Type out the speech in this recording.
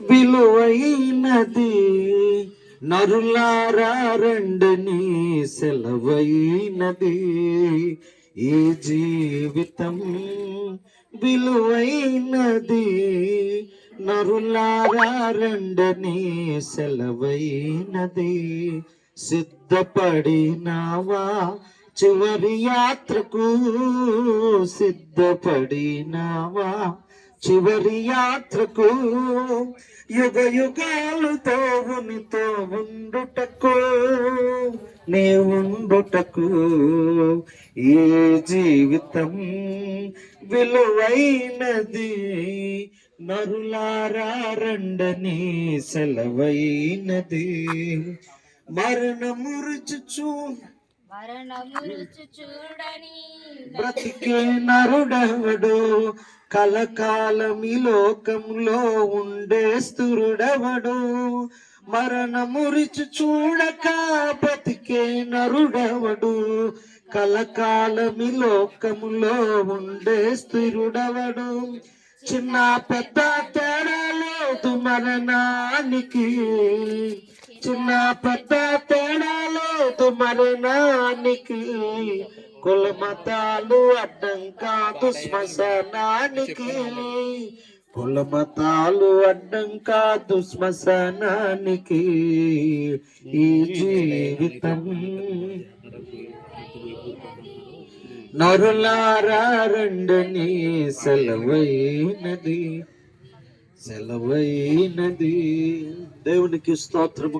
విలువైనది నరులారా రండని సెలవైనది ఈ జీవితం విలువైనది నరులారా రండని సెలవైనది సిద్ధపడినావా చివరి యాత్రకు సిద్ధపడినావా చివరి యాత్రకు యుగ యుగాలు దేవునితో ఉండుటకు నీ ఉండుటకు ఈ జీవితం విలువైనది నరులారా రండని సెలవైనది మరణము రుచి చూడని బ్రతికే నరుడెవడు కలకాలం ఈ లోకంలో ఉండే స్థిరుడెవడు మరణము రుచి చూడక బ్రతికే నరుడెవడు కలకాలం ఈ లోకములో ఉండే స్థిరుడెవడు చిన్న పెద్ద తేడా లేదు మరణానికి చిన్న పెద్ద తేడా లేదు మరణానికి కుల మతాలు అడ్డం కాదు శ్మశానానికి కుల మతాలు అడ్డం కాదు శ్మశానానికి ఈ జీవితం నరులారా రండని సెలవైనది దేవునికి స్తోత్రము.